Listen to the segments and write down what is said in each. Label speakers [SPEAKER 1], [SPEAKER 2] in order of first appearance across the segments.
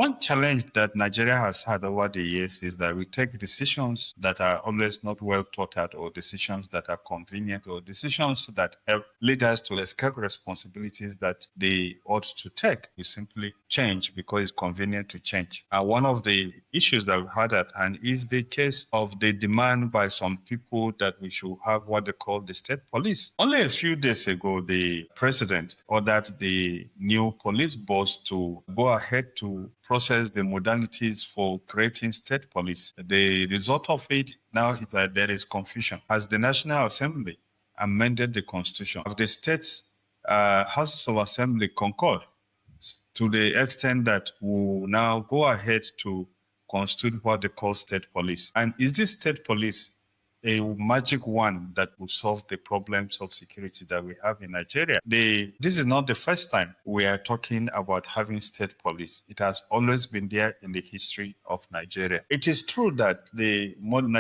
[SPEAKER 1] One challenge that Nigeria has had over the years is that we take decisions that are always not well thought out, or decisions that are convenient, or decisions that help lead us to escape responsibilities that they ought to take. We simply change because it's convenient to change. And one of the issues that we've had at hand is the case of the demand by some people that we should have what they call the state police. Only a few days ago, the president ordered the new police boss to go ahead to process the modalities for creating state police. The result of it now is that there is confusion. Has the National Assembly amended the Constitution? Have the states' houses of assembly concurred to the extent that we'll now go ahead to constitute what they call state police? And is this state police a magic one that will solve the problems of security that we have in Nigeria? This is not the first time we are talking about having state police. It has always been there in the history of Nigeria. It is true that the modern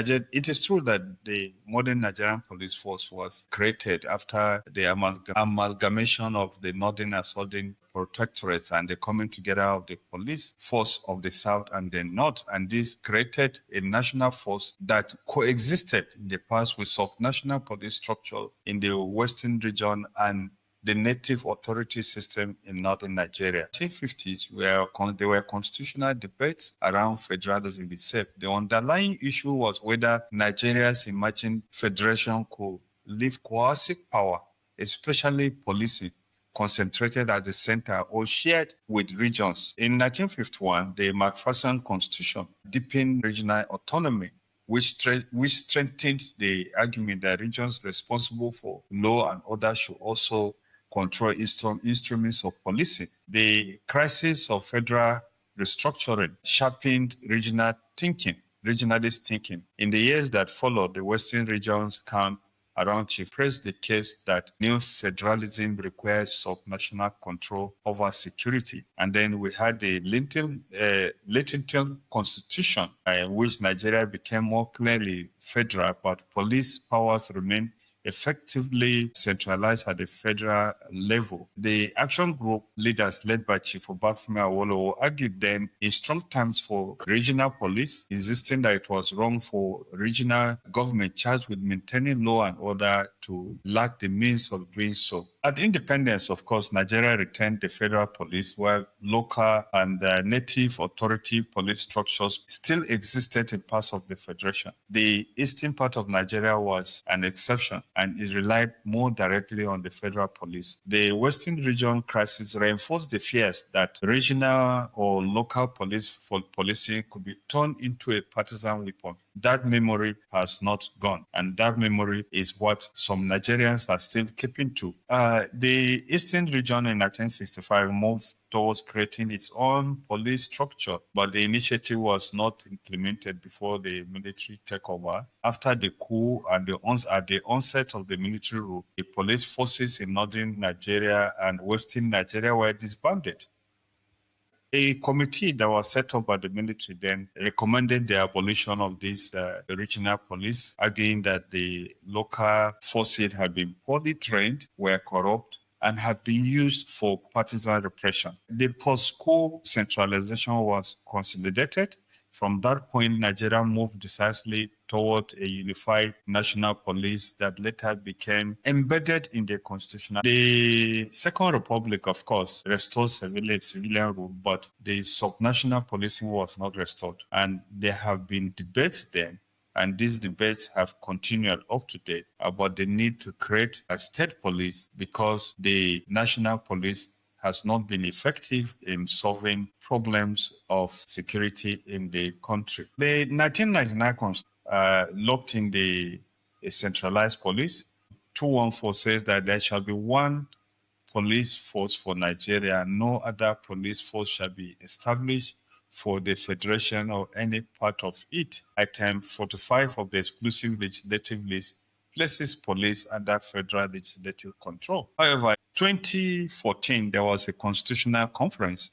[SPEAKER 1] Nigerian police force was created after the amalgamation of the northern and southern protectorates and the coming together of the police force of the south and the north. And this created a national force that coexisted in the past with subnational police structure in the western region and the native authority system in northern Nigeria. In the 1950s, there were constitutional debates around federalism itself. The underlying issue was whether Nigeria's emerging federation could leave coercive power, especially policing, concentrated at the center or shared with regions. In 1951, the Macpherson Constitution deepened regional autonomy, which strengthened the argument that regions responsible for law and order should also control instruments of policing. The crisis of federal restructuring sharpened regionalist thinking. In the years that followed, the Western regions around Chief pressed the case that new federalism required subnational control over security. And then we had the Lyttleton Constitution, in which Nigeria became more clearly federal, but police powers remained effectively centralized at the federal level. The action group leaders led by Chief Obafemi Awolowo argued then in strong terms for regional police, insisting that it was wrong for regional government charged with maintaining law and order to lack the means of doing so. At independence, of course, Nigeria retained the federal police, while local and native authority police structures still existed in parts of the federation. The eastern part of Nigeria was an exception, and it relied more directly on the federal police. The western region crisis reinforced the fears that regional or local policing could be turned into a partisan weapon. That memory has not gone, and that memory is what some Nigerians are still keeping to. The Eastern region in 1965 moved towards creating its own police structure, but the initiative was not implemented before the military takeover. After the coup and at the onset of the military rule, the police forces in northern Nigeria and western Nigeria were disbanded. A committee that was set up by the military then recommended the abolition of this regional police, arguing that the local forces had been poorly trained, were corrupt, and had been used for partisan repression. The post-coup centralization was consolidated. From that point, Nigeria moved decisively toward a unified national police that later became embedded in the constitution. The Second Republic, of course, restored civilian rule, but the subnational policing was not restored. And there have been debates then, and these debates have continued up to date about the need to create a state police because the national police has not been effective in solving problems of security in the country. The 1999 Constitution locked in the centralized police. 214 says that there shall be one police force for Nigeria. No other police force shall be established for the federation or any part of it. Item 45 of the exclusive legislative list places police under federal legislative control. However, 2014, there was a constitutional conference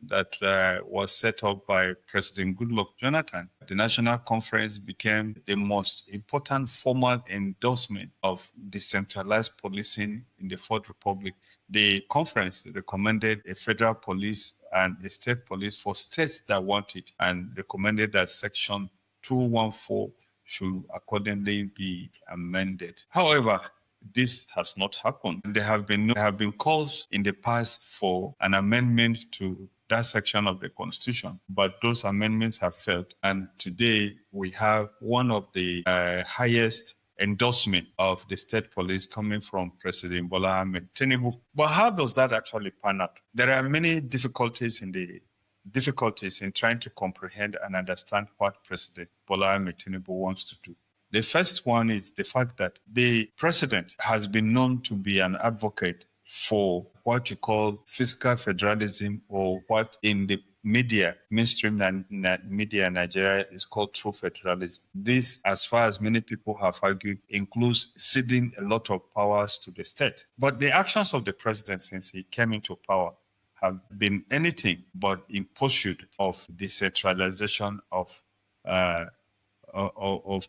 [SPEAKER 1] that was set up by President Goodluck Jonathan. The National Conference became the most important formal endorsement of decentralized policing in the Fourth Republic. The conference recommended a federal police and a state police for states that want it, and recommended that Section 214 should accordingly be amended. However, this has not happened. There have been calls in the past for an amendment to that section of the Constitution, but those amendments have failed. And today we have one of the highest endorsement of the state police coming from President Bola Ahmed Tinubu. But how does that actually pan out? There are many difficulties in trying to comprehend and understand what President Bola Ahmed Tinubu wants to do. The first one is the fact that the president has been known to be an advocate for what you call fiscal federalism, or what in the mainstream media in Nigeria is called true federalism. This, as far as many people have argued, includes ceding a lot of powers to the state. But the actions of the president since he came into power have been anything but in pursuit of decentralization of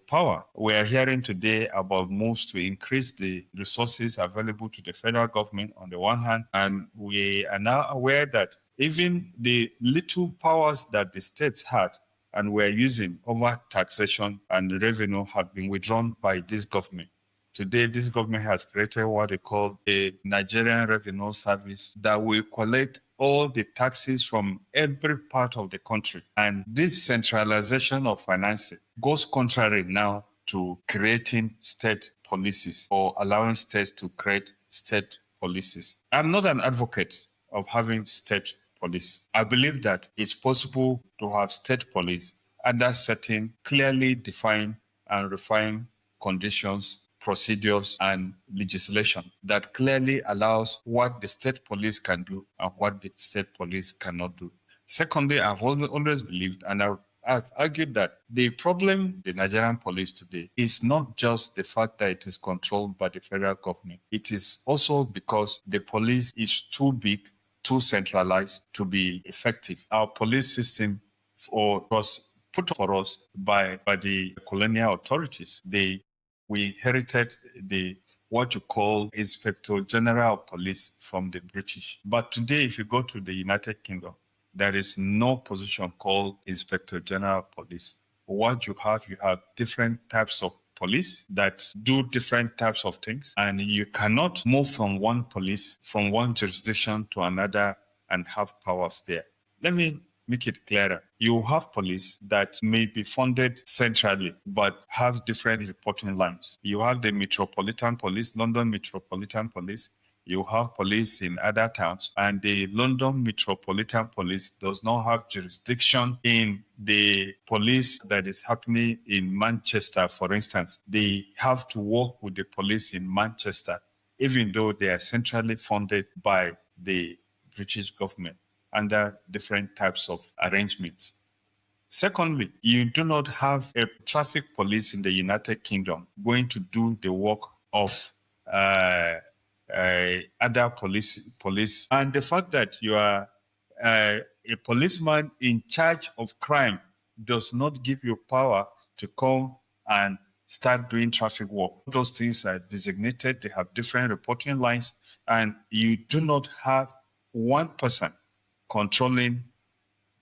[SPEAKER 1] power. We are hearing today about moves to increase the resources available to the federal government on the one hand, and we are now aware that even the little powers that the states had and were using over taxation and revenue have been withdrawn by this government. Today, this government has created what they call a Nigerian Revenue Service that will collect all the taxes from every part of the country. And this centralization of financing goes contrary now to creating state policies or allowing states to create state policies. I'm not an advocate of having state police. I believe that it's possible to have state police under certain clearly defined and refined conditions, procedures, and legislation that clearly allows what the state police can do and what the state police cannot do. Secondly, I've always believed, and I've argued, that the problem the Nigerian police today is not just the fact that it is controlled by the federal government. It is also because the police is too big, too centralized to be effective. Our police system was put for us by the colonial authorities. We inherited what you call Inspector General of Police from the British. But today, if you go to the United Kingdom, there is no position called Inspector General of Police. What you have different types of police that do different types of things, and you cannot move from one jurisdiction to another and have powers there. Let me make it clearer. You have police that may be funded centrally, but have different reporting lines. You have the Metropolitan Police, London Metropolitan Police. You have police in other towns, and the London Metropolitan Police does not have jurisdiction in the police that is happening in Manchester, for instance. They have to work with the police in Manchester, even though they are centrally funded by the British government under different types of arrangements. Secondly, you do not have a traffic police in the United Kingdom going to do the work of other police. And the fact that you are a policeman in charge of crime does not give you power to come and start doing traffic work. Those things are designated, they have different reporting lines, and you do not have one person controlling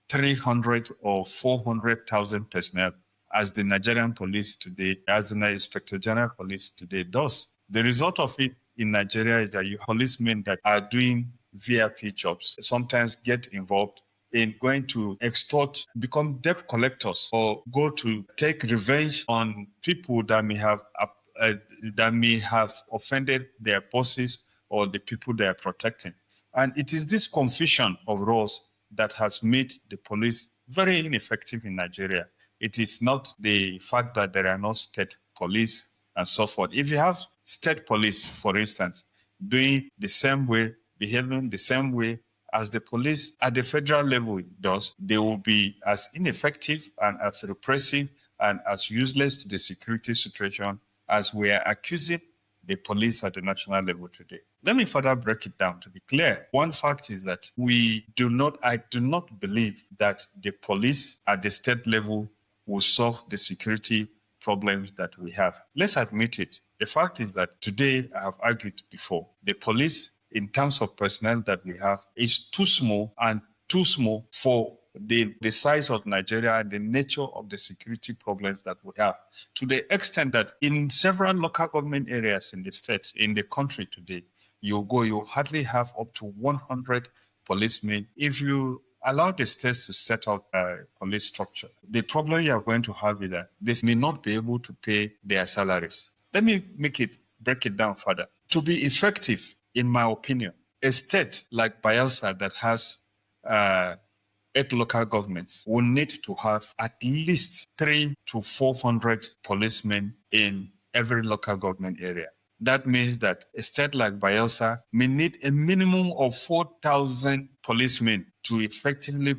[SPEAKER 1] 300 or 400,000 personnel as the Nigerian police today, as the Inspector General Police today does. The result of it in Nigeria is that you have policemen that are doing VIP jobs, sometimes get involved in going to extort, become debt collectors, or go to take revenge on people that may have offended their bosses or the people they are protecting. And it is this confusion of roles that has made the police very ineffective in Nigeria. It is not the fact that there are no state police and so forth. If you have state police, for instance, doing the same way, behaving the same way as the police at the federal level does, they will be as ineffective and as repressive and as useless to the security situation as we are accusing the police at the national level today. Let me further break it down to be clear. One fact is that I do not believe that the police at the state level will solve the security problems that we have. Let's admit it. The fact is that today, I have argued before, the police, in terms of personnel that we have, is too small for the size of Nigeria and the nature of the security problems that we have, to the extent that in several local government areas in the states, in the country today, you hardly have up to 100 policemen. If you allow the states to set up a police structure, the problem you are going to have is that they may not be able to pay their salaries. Let me break it down further. To be effective, in my opinion, a state like Bayelsa that has 8 local governments will need to have at least 300 to 400 policemen in every local government area. That means that a state like Bayelsa may need a minimum of 4,000 policemen to effectively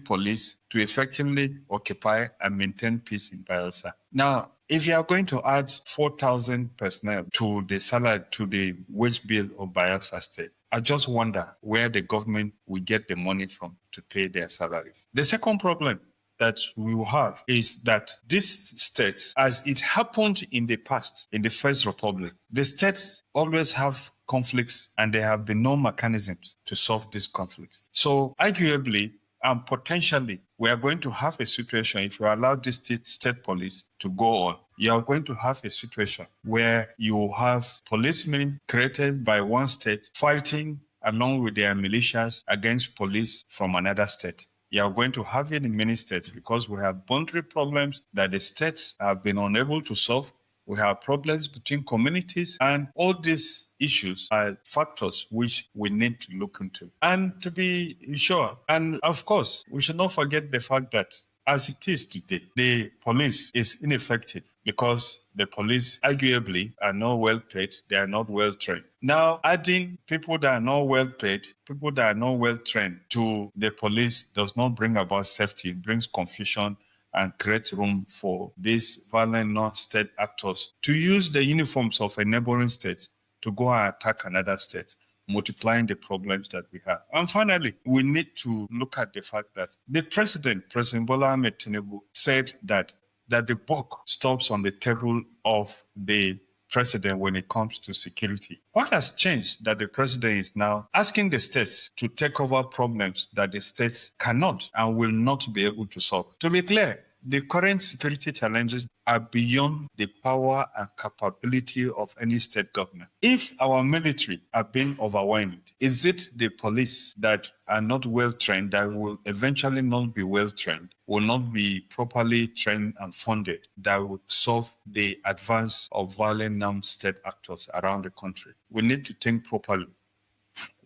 [SPEAKER 1] occupy and maintain peace in Bayelsa. Now, if you are going to add 4,000 personnel to the salary, to the wage bill of Bayelsa State, I just wonder where the government will get the money from to pay their salaries. The second problem that we will have is that these states, as it happened in the past, in the First Republic, the states always have conflicts and there have been no mechanisms to solve these conflicts. So arguably and potentially, we are going to have a situation, if you allow this state police to go on, you are going to have a situation where you have policemen created by one state fighting along with their militias against police from another state. You are going to have it in many states because we have boundary problems that the states have been unable to solve. We have problems between communities, and all these issues are factors which we need to look into. And to be sure, and of course, we should not forget the fact that as it is today, the police is ineffective because the police arguably are not well paid, they are not well trained. Now, adding people that are not well paid, people that are not well trained to the police does not bring about safety, it brings confusion and create room for these violent non-state actors to use the uniforms of a neighboring state to go and attack another state, multiplying the problems that we have. And finally, we need to look at the fact that the President Bola Ahmed Tinubu, said that the buck stops on the table of the president when it comes to security. What has changed that the president is now asking the states to take over problems that the states cannot and will not be able to solve? To be clear, the current security challenges are beyond the power and capability of any state government. If our military are being overwhelmed, is it the police that are not well trained, that will eventually not be well trained, will not be properly trained and funded, that would solve the advance of violent non-state actors around the country? We need to think properly.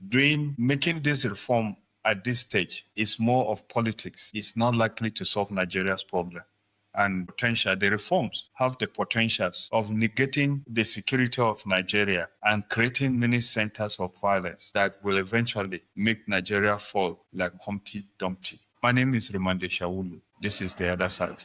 [SPEAKER 1] Making this reform at this stage is more of politics. It's not likely to solve Nigeria's problem. And the reforms have the potentials of negating the security of Nigeria and creating many centers of violence that will eventually make Nigeria fall like Humpty Dumpty. My name is Rimamnde Shawulu. This is The Other Side.